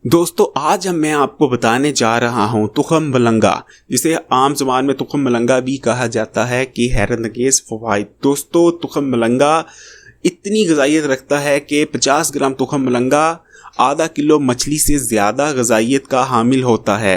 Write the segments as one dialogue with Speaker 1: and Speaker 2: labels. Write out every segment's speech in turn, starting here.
Speaker 1: दोस्तों आज मैं आपको बताने जा रहा हूँ तुखम मलंगा, जिसे आम ज़बान में तुखम मलंगा भी कहा जाता है कि हैरतअंगेज़ फ़वाइद। दोस्तों तुखम मलंगा इतनी ग़ज़ाइयत रखता है कि 50 ग्राम तुखम मलंगा आधा किलो मछली से ज़्यादा ग़ज़ाइयत का हामिल होता है।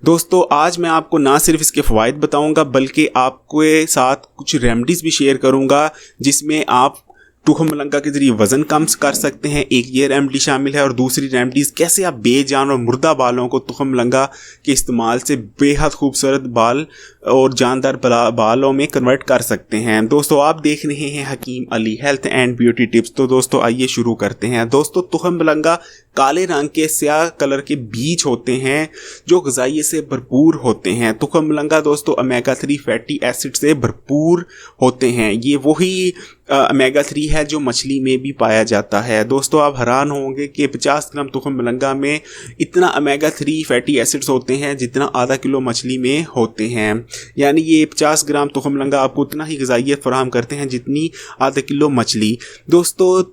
Speaker 1: दोस्तों आज मैं आपको ना सिर्फ इसके फ़वाइद बताऊंगा बल्कि आपके साथ कुछ रेमेडीज़ भी शेयर करूंगा जिसमें आप तुखम मलंगा के ज़रिए वज़न कम कर सकते हैं। एक ये रेमेडी शामिल है और दूसरी रेमेडीज़ कैसे आप बेजान और मुर्दा बालों को तुखम मलंगा के इस्तेमाल से बेहद खूबसूरत बाल और जानदार बालों में कन्वर्ट कर सकते हैं। दोस्तों आप देख रहे हैं Hakim Ali health and beauty tips. तो दोस्तों आइए शुरू करते हैं। दोस्तों तुखम मलंगा काले रंग के स्याह कलर के बीज होते हैं जो ग़ज़ाइयत से भरपूर होते हैं। तुखम मलंगा दोस्तों ओमेगा 3 फैटी एसिड से भरपूर होते हैं। ये वही ओमेगा 3 है जो मछली में भी पाया जाता है। दोस्तों आप हैरान होंगे कि 50 ग्राम तुखम मलंगा में इतना ओमेगा 3 फैटी एसिड्स होते हैं जितना आधा किलो मछली में होते हैं। यानी ये 50 ग्राम तुखम मलंगा आपको उतना ही ग़ज़ाइयत फराहम करते हैं जितनी आधा किलो मछली। दोस्तों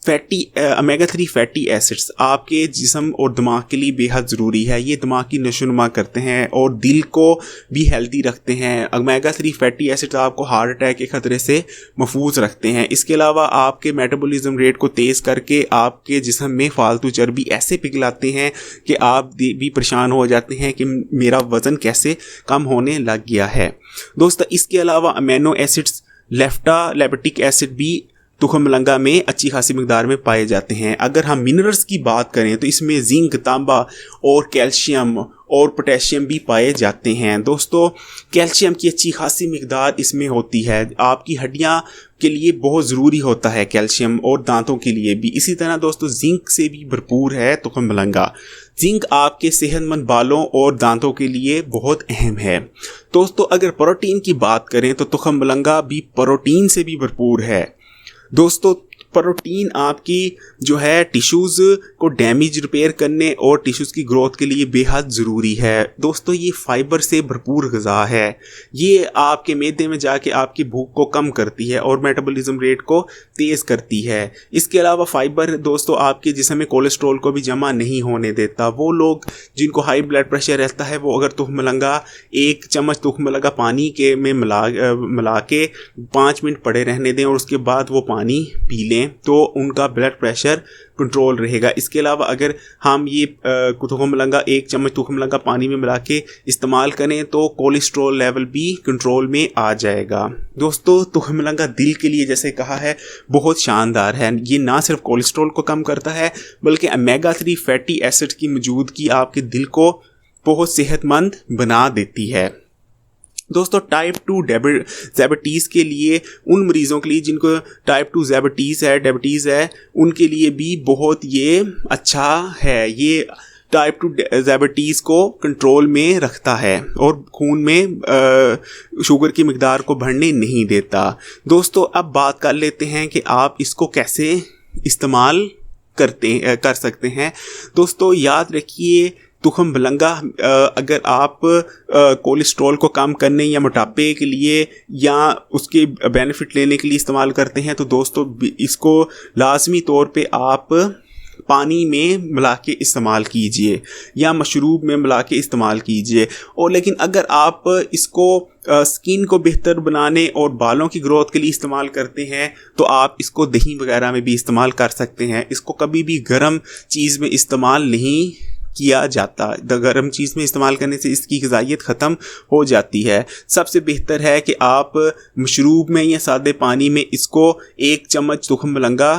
Speaker 1: ओमेगा 3 फैटी एसिड्स आपके जिस्म और दिमाग के लिए बेहद ज़रूरी है। ये दिमाग की नशोनुमा करते हैं और दिल को भी हेल्दी रखते हैं। ओमेगा 3 फैटी एसिड्स आपको हार्ट अटैक के ख़तरे से महफूज रखते हैं। इसके अलावा आपके मेटाबॉलिज्म रेट को तेज़ करके आपके जिस्म में फालतू चर्बी ऐसे पिघलाते हैं कि आप भी परेशान हो जाते हैं कि मेरा वज़न कैसे कम होने लग गया है। दोस्तों इसके अलावा अमीनो एसिड्स लैक्टिक एसिड भी तुखम मलंगा में अच्छी खासी मिकदार में पाए जाते हैं। अगर हम मिनरल्स की बात करें तो इसमें जिंक, तांबा और कैल्शियम और पोटेशियम भी पाए जाते हैं। दोस्तों कैल्शियम की अच्छी खासी मिकदार इसमें होती है। आपकी हड्डियां के लिए बहुत ज़रूरी होता है कैल्शियम, और दांतों के लिए भी। इसी तरह दोस्तों जिंक से भी भरपूर है तुखम मलंगा। जिंक आपके सेहतमंद बालों और दांतों के लिए बहुत अहम है। दोस्तों अगर प्रोटीन की बात करें तो तुखम मलंगा भी प्रोटीन से भी भरपूर है। दोस्तों प्रोटीन आपकी जो है टिश्यूज़ को डैमेज रिपेयर करने और टिश्यूज़ की ग्रोथ के लिए बेहद ज़रूरी है। दोस्तों ये फाइबर से भरपूर ग़िज़ा है। ये आपके मैदे में जाके आपकी भूख को कम करती है और मेटाबॉलिज्म रेट को तेज़ करती है। इसके अलावा फाइबर दोस्तों आपके जिस्म में कोलेस्ट्रॉल को भी जमा नहीं होने देता। वो लोग जिनको हाई ब्लड प्रेशर रहता है वो अगर तुखम मलंगा 1 चम्मच तुखम मलंगा पानी के में मिला के 5 मिनट पड़े रहने दें और उसके बाद वो पानी पी लें तो उनका ब्लड प्रेशर कंट्रोल रहेगा। इसके अलावा अगर हम ये तुखम मलंगा 1 चम्मच तुखम मलंगा पानी में मिला के इस्तेमाल करें तो कोलेस्ट्रॉल लेवल भी कंट्रोल में आ जाएगा। दोस्तों तुखम मलंगा दिल के लिए जैसे कहा है बहुत शानदार है। ये ना सिर्फ कोलेस्ट्रॉल को कम करता है बल्कि ओमेगा 3 फैटी एसिड की मौजूदगी आपके दिल को बहुत सेहतमंद बना देती है। दोस्तों टाइप 2 डायबिटीज़ के लिए, उन मरीज़ों के लिए जिनको टाइप 2 डायबिटीज़ है उनके लिए भी बहुत ये अच्छा है। ये टाइप 2 डायबिटीज़ को कंट्रोल में रखता है और खून में शुगर की मिकदार को बढ़ने नहीं देता। दोस्तों अब बात कर लेते हैं कि आप इसको कैसे इस्तेमाल कर सकते हैं। दोस्तों याद रखिए तुखम मलंगा अगर आप कोलेस्ट्रॉल को कम करने या मोटापे के लिए या उसके बेनिफिट लेने के लिए इस्तेमाल करते हैं तो दोस्तों इसको लाजमी तौर पे आप पानी में मिला के इस्तेमाल कीजिए या मशरूब में मिला के इस्तेमाल कीजिए। और लेकिन अगर आप इसको स्किन को बेहतर बनाने और बालों की ग्रोथ के लिए इस्तेमाल करते हैं तो आप इसको दही वगैरह में भी इस्तेमाल कर सकते हैं। इसको कभी भी गर्म चीज़ में इस्तेमाल नहीं किया जाता। गर्म चीज़ में इस्तेमाल करने से इसकी ग़िज़ाइयत ख़त्म हो जाती है। सबसे बेहतर है कि आप मशरूब में या सादे पानी में इसको 1 चम्मच तुखम मलंगा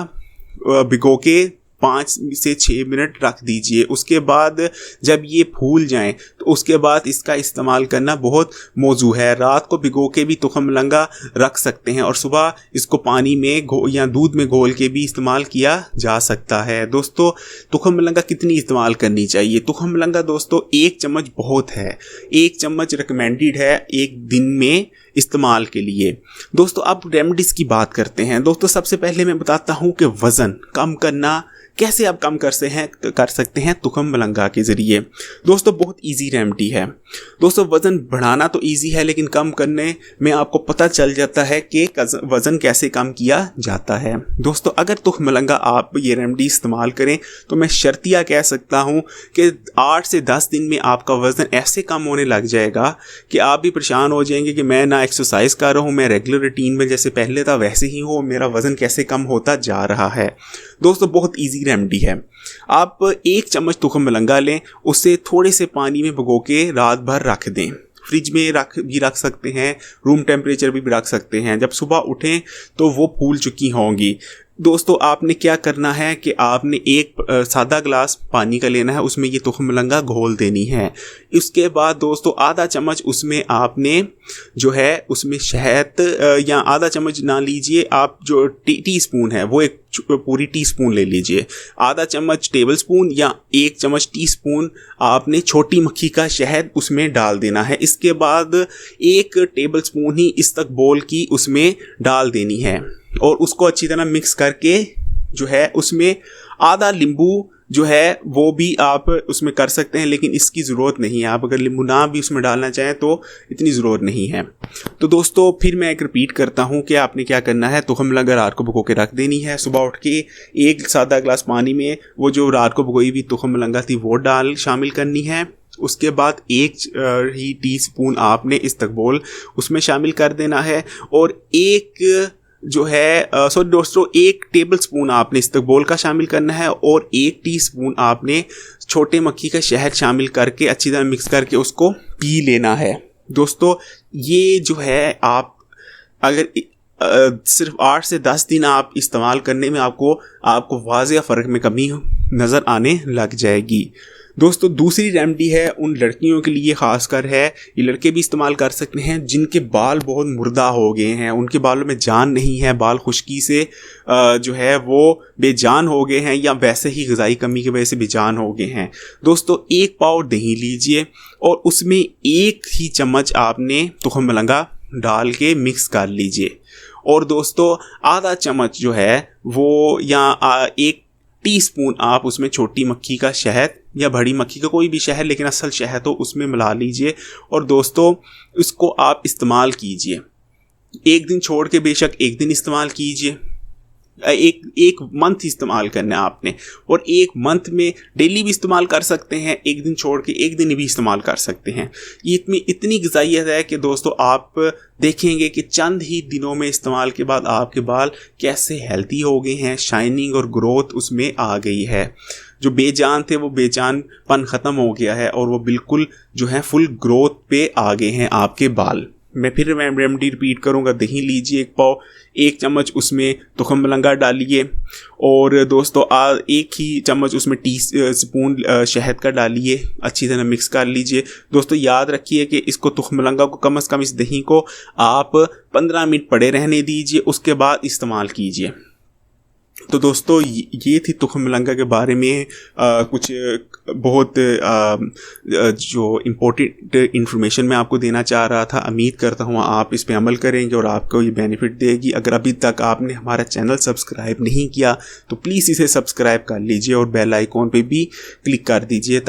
Speaker 1: भिगो के 5 से 6 मिनट रख दीजिए। उसके बाद जब ये फूल जाएं तो उसके बाद इसका इस्तेमाल करना बहुत मौजू है। रात को भिगो के भी तुखम मलंगा रख सकते हैं और सुबह इसको पानी में या दूध में घोल के भी इस्तेमाल किया जा सकता है। दोस्तों तुखम मलंगा कितनी इस्तेमाल करनी चाहिए? तुखम मलंगा दोस्तों 1 चम्मच बहुत है। 1 चम्मच रिकमेंडेड है एक दिन में इस्तेमाल के लिए। दोस्तों अब रेमेडीज़ की बात करते हैं। दोस्तों सबसे पहले मैं बताता हूँ कि वज़न कम करना कैसे आप कम कर सकते हैं तुखम मलंगा के ज़रिए। दोस्तों बहुत इजी रेमेडी है दोस्तों। वज़न बढ़ाना तो ईजी है, लेकिन कम करने में आपको पता चल जाता है कि वज़न कैसे कम किया जाता है। दोस्तों अगर तुख मलंगा आप ये रेमेडी इस्तेमाल करें तो मैं शर्तिया कह सकता हूँ कि 8 से 10 दिन में आपका वज़न ऐसे कम होने लग जाएगा कि आप भी परेशान हो जाएंगे कि मैं ना एक्सरसाइज कर रहा हूँ, मैं रेगुलर रूटीन में जैसे पहले था वैसे ही हूँ, मेरा वज़न कैसे कम होता जा रहा है। दोस्तों बहुत ईजी रेमेडी है। आप 1 चम्मच तुखम मलंगा लें, उसे थोड़े से पानी में भिगो के रात भर रख दें। फ्रिज में रख सकते हैं, रूम टेम्परेचर भी रख सकते हैं। जब सुबह उठें तो वो फूल चुकी होंगी। दोस्तों आपने क्या करना है कि आपने एक सादा ग्लास पानी का लेना है, उसमें ये तुखम मलंगा घोल देनी है। उसके बाद दोस्तों आधा चम्मच उसमें आपने जो है उसमें शहद, या आधा चम्मच ना लीजिए आप, जो टी स्पून है वो एक पूरी टी स्पून ले लीजिए। आधा चम्मच टेबल स्पून या 1 चम्मच टी स्पून आपने छोटी मक्खी का शहद उसमें डाल देना है। इसके बाद 1 टेबल स्पून ही इस्तकबोल की उसमें डाल देनी है और उसको अच्छी तरह मिक्स करके जो है उसमें आधा नींबू जो है वो भी आप उसमें कर सकते हैं, लेकिन इसकी ज़रूरत नहीं है। आप अगर नींबू ना भी उसमें डालना चाहें तो इतनी ज़रूरत नहीं है। तो दोस्तों फिर मैं एक रिपीट करता हूँ कि आपने क्या करना है। तुखम मलंगा रात को भिगो के रख देनी है। सुबह उठ के 1 सादा ग्लास पानी में वो जो रात को भिगोई हुई तुखम मलंगा थी वो शामिल करनी है। उसके बाद 1 ही टीस्पून आपने इस्तकबोल उसमें शामिल कर देना है और जो है दोस्तों 1 टेबल स्पून आपने इस्तकबोल का शामिल करना है और 1 टीस्पून आपने छोटे मक्खी का शहद शामिल करके अच्छी तरह मिक्स करके उसको पी लेना है। दोस्तों ये जो है आप अगर सिर्फ 8 से 10 दिन आप इस्तेमाल करने में आपको वाज़ेह फ़र्क में कमी नज़र आने लग जाएगी। दोस्तों दूसरी रेमेडी है उन लड़कियों के लिए ख़ासकर है, ये लड़के भी इस्तेमाल कर सकते हैं जिनके बाल बहुत मुर्दा हो गए हैं, उनके बालों में जान नहीं है, बाल खुश्की से जो है वो बेजान हो गए हैं या वैसे ही ग़िज़ाई कमी की वजह से बेजान हो गए हैं। दोस्तों 1 पाव दही लीजिए और उसमें 1 ही चम्मच आपने तुखम मलंगा डाल के मिक्स कर लीजिए और दोस्तों आधा चम्मच जो है वो या 1 टीस्पून आप उसमें छोटी मक्खी का शहद या बड़ी मक्खी का कोई भी शहद, लेकिन असल शहद हो, उसमें मिला लीजिए और दोस्तों इसको आप इस्तेमाल कीजिए। 1 दिन छोड़ के बेशक 1 दिन इस्तेमाल कीजिए। एक मंथ इस्तेमाल करना है आपने और 1 मंथ में डेली भी इस्तेमाल कर सकते हैं, 1 दिन छोड़ के 1 दिन भी इस्तेमाल कर सकते हैं। ये इतनी ग़िज़ाइयत है कि दोस्तों आप देखेंगे कि चंद ही दिनों में इस्तेमाल के बाद आपके बाल कैसे हेल्थी हो गए हैं, शाइनिंग और ग्रोथ उसमें आ गई है। जो बेजान थे वो बेजानपन ख़त्म हो गया है और वो बिल्कुल जो है फुल ग्रोथ पे आ गए हैं आपके बाल। मैं फिर रेमेडी रिपीट करूँगा। दही लीजिए 1 पाव, 1 चम्मच उसमें तुखम मलंगा डालिए और दोस्तों 1 ही चम्मच उसमें टी स्पून शहद का डालिए, अच्छी तरह मिक्स कर लीजिए। दोस्तों याद रखिए कि इसको तुखम मलंगा को कम से कम इस दही को आप 15 मिनट पड़े रहने दीजिए, उसके बाद इस्तेमाल कीजिए। तो दोस्तों ये थी तुखम मलंगा के बारे में कुछ बहुत जो इम्पोर्टेंट इन्फॉर्मेशन मैं आपको देना चाह रहा था। उम्मीद करता हूँ आप इस पे अमल करेंगे और आपको ये बेनिफिट देगी। अगर अभी तक आपने हमारा चैनल सब्सक्राइब नहीं किया तो प्लीज़ इसे सब्सक्राइब कर लीजिए और बेल आइकॉन पे भी क्लिक कर दीजिए।